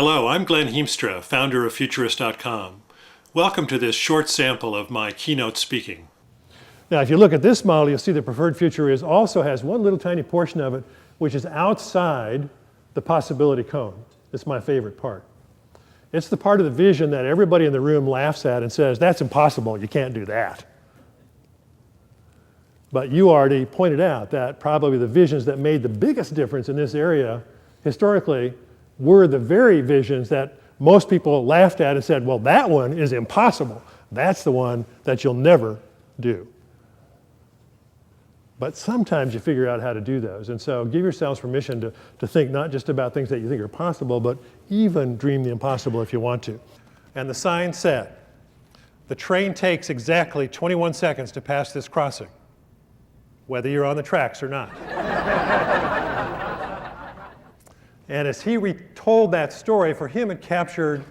Hello, I'm Glen Hiemstra, founder of Futurist.com. Welcome to this short sample of my keynote speaking. Now, if you look at this model, you'll see the preferred future also has one little tiny portion of it which is outside the possibility cone. It's my favorite part. It's the part of the vision that everybody in the room laughs at and says, that's impossible, you can't do that. But you already pointed out that probably the visions that made the biggest difference in this area historically were the very visions that most people laughed at and said, well, that one is impossible. That's the one that you'll never do. But sometimes you figure out how to do those. And so give yourselves permission to think not just about things that you think are possible, but even dream the impossible if you want to. And the sign said, the train takes exactly 21 seconds to pass this crossing, whether you're on the tracks or not. And as he retold that story, for him it captured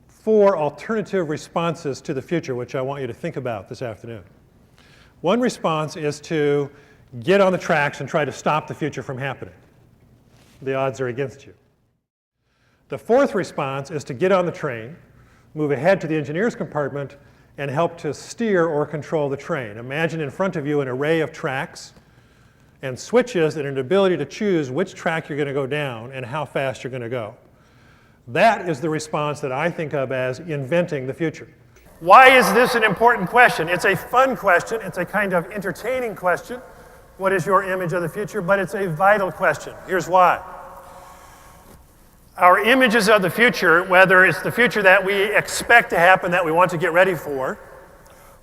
4 alternative responses to the future, which I want you to think about this afternoon. One response is to get on the tracks and try to stop the future from happening. The odds are against you. The 4th response is to get on the train, move ahead to the engineer's compartment, and help to steer or control the train. Imagine in front of you an array of tracks and switches and an ability to choose which track you're going to go down and how fast you're going to go. That is the response that I think of as inventing the future. Why is this an important question? It's a fun question. It's a kind of entertaining question. What is your image of the future? But it's a vital question. Here's why. Our images of the future, whether it's the future that we expect to happen that we want to get ready for,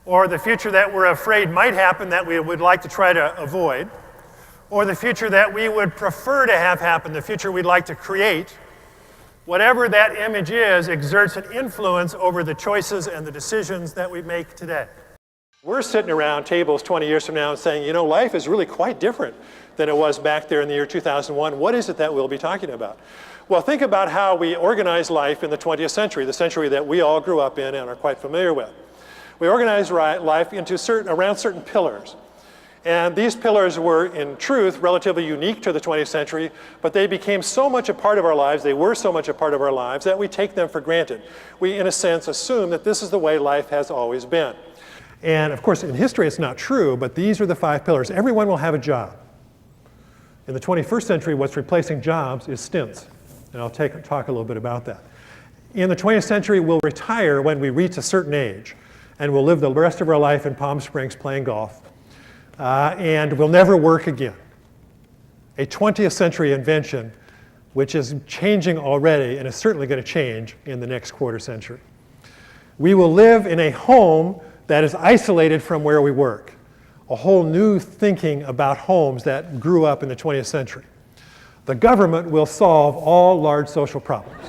or the future that we're afraid might happen that we would like to try to avoid, or the future that we would prefer to have happen, the future we'd like to create, whatever that image is, exerts an influence over the choices and the decisions that we make today. We're sitting around tables 20 years from now and saying, you know, life is really quite different than it was back there in the year 2001. What is it that we'll be talking about? Well, think about how we organize life in the 20th century, the century that we all grew up in and are quite familiar with. We organized life into around certain pillars. And these pillars were, in truth, relatively unique to the 20th century, but they became so much a part of our lives, they were so much a part of our lives, that we take them for granted. We, in a sense, assume that this is the way life has always been. And of course, in history, it's not true, but these are the 5 pillars. Everyone will have a job. In the 21st century, what's replacing jobs is stints. And I'll talk a little bit about that. In the 20th century, we'll retire when we reach a certain age, and we'll live the rest of our life in Palm Springs playing golf. And we'll never work again. A 20th century invention which is changing already and is certainly going to change in the next quarter century. We will live in a home that is isolated from where we work. A whole new thinking about homes that grew up in the 20th century. The government will solve all large social problems.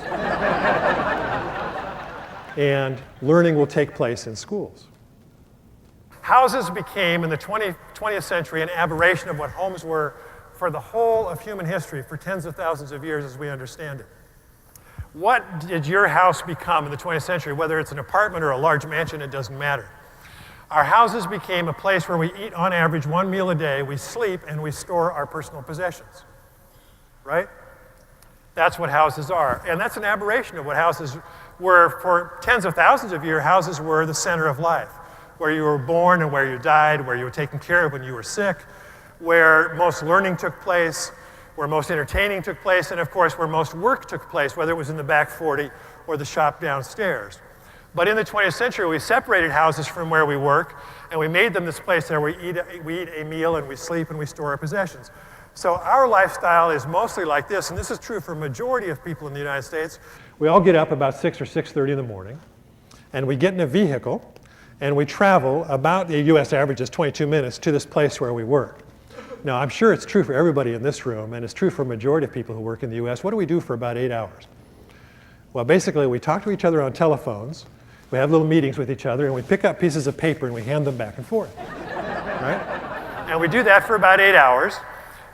And learning will take place in schools. Houses became, in the 20th century, an aberration of what homes were for the whole of human history, for tens of thousands of years as we understand it. What did your house become in the 20th century? Whether it's an apartment or a large mansion, it doesn't matter. Our houses became a place where we eat, on average, 1 meal a day, we sleep, and we store our personal possessions. Right? That's what houses are. And that's an aberration of what houses were for tens of thousands of years. Houses were the center of life, where you were born and where you died, where you were taken care of when you were sick, where most learning took place, where most entertaining took place, and of course where most work took place, whether it was in the back 40 or the shop downstairs. But in the 20th century, we separated houses from where we work, and we made them this place where we eat a meal and we sleep and we store our possessions. So our lifestyle is mostly like this, and this is true for a majority of people in the United States. We all get up about 6 or 6:30 in the morning, and we get in a vehicle, and we travel about, the US average is 22 minutes, to this place where we work. Now, I'm sure it's true for everybody in this room, and it's true for a majority of people who work in the US. What do we do for about 8 hours? Well, basically, we talk to each other on telephones, we have little meetings with each other, and we pick up pieces of paper and we hand them back and forth, right? And we do that for about 8 hours,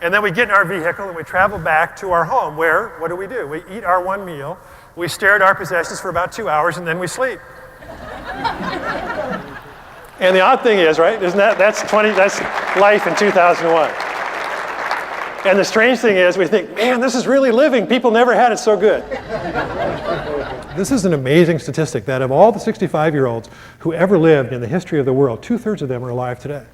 and then we get in our vehicle and we travel back to our home, where, what do? We eat our 1 meal, we stare at our possessions for about 2 hours, and then we sleep. And the odd thing is, right, isn't that's life in 2001. And the strange thing is we think, man, this is really living. People never had it so good. This is an amazing statistic that of all the 65-year-olds who ever lived in the history of the world, 2/3 of them are alive today.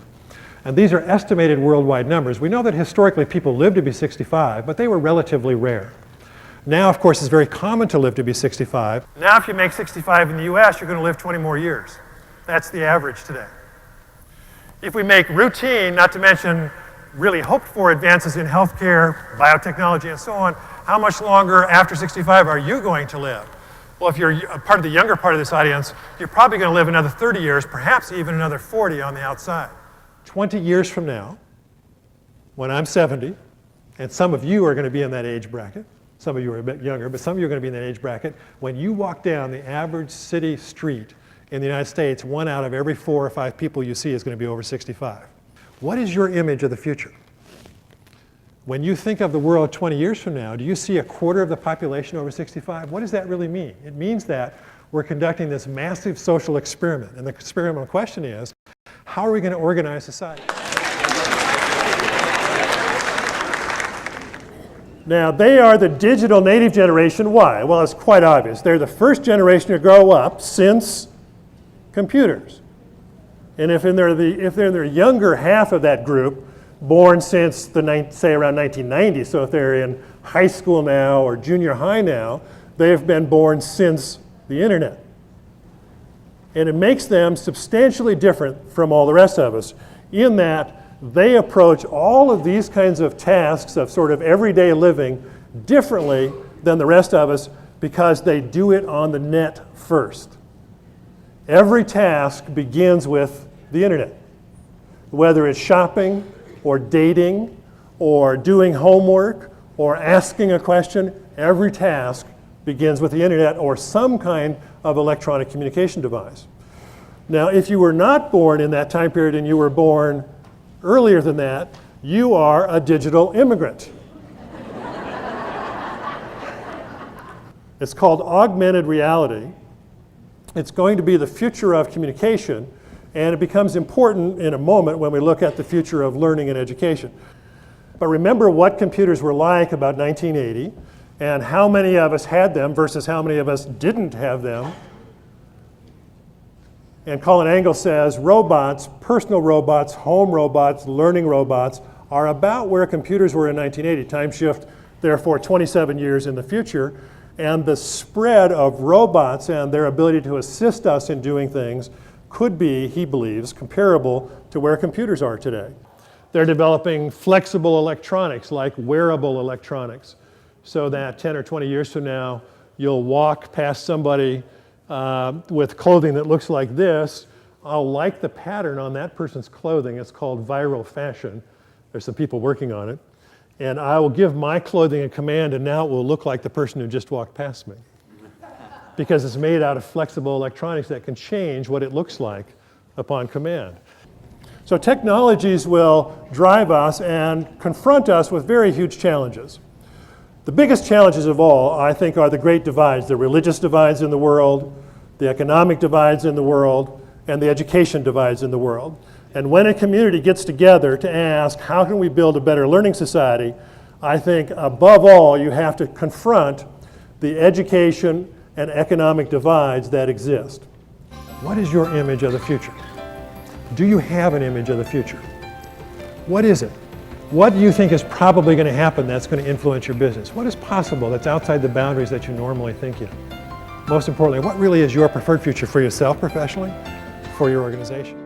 And these are estimated worldwide numbers. We know that historically people lived to be 65, but they were relatively rare. Now, of course, it's very common to live to be 65. Now, if you make 65 in the US, you're going to live 20 more years. That's the average today. If we make routine, not to mention really hoped for advances in healthcare, biotechnology, and so on, how much longer after 65 are you going to live? Well, if you're a part of the younger part of this audience, you're probably going to live another 30 years, perhaps even another 40 on the outside. 20 years from now, when I'm 70, and some of you are going to be in that age bracket, some of you are a bit younger, but some of you are going to be in that age bracket, when you walk down the average city street in the United States, 1 out of every 4 or 5 people you see is going to be over 65. What is your image of the future? When you think of the world 20 years from now, do you see 1/4 of the population over 65? What does that really mean? It means that we're conducting this massive social experiment. And the experimental question is, how are we going to organize society? Now, they are the digital native generation. Why? Well, it's quite obvious. They're the first generation to grow up since computers. And if they're in their younger half of that group, born since say around 1990, so if they're in high school now or junior high now, they've been born since the internet. And it makes them substantially different from all the rest of us in that they approach all of these kinds of tasks of sort of everyday living differently than the rest of us because they do it on the net first. Every task begins with the internet, whether it's shopping or dating or doing homework or asking a question. Every task begins with the internet or some kind of electronic communication device. Now, if you were not born in that time period and you were born earlier than that, you are a digital immigrant. It's called augmented reality. It's going to be the future of communication, and it becomes important in a moment when we look at the future of learning and education. But remember what computers were like about 1980 and how many of us had them versus how many of us didn't have them. And Colin Angle says robots, personal robots, home robots, learning robots are about where computers were in 1980. Time shift, therefore, 27 years in the future. And the spread of robots and their ability to assist us in doing things could be, he believes, comparable to where computers are today. They're developing flexible electronics like wearable electronics so that 10 or 20 years from now, you'll walk past somebody with clothing that looks like this. I'll like the pattern on that person's clothing. It's called viral fashion. There's some people working on it. And I will give my clothing a command, and now it will look like the person who just walked past me. Because it's made out of flexible electronics that can change what it looks like upon command. So technologies will drive us and confront us with very huge challenges. The biggest challenges of all, I think, are the great divides, the religious divides in the world, the economic divides in the world, and the education divides in the world. And when a community gets together to ask, how can we build a better learning society, I think above all, you have to confront the education and economic divides that exist. What is your image of the future? Do you have an image of the future? What is it? What do you think is probably going to happen that's going to influence your business? What is possible that's outside the boundaries that you normally think in? Most importantly, what really is your preferred future for yourself professionally, for your organization?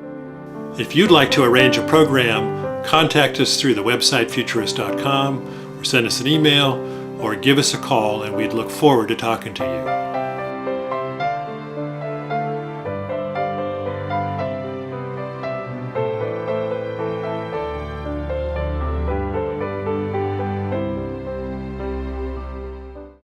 If you'd like to arrange a program, contact us through the website Futurist.com, or send us an email, or give us a call, and we'd look forward to talking to you.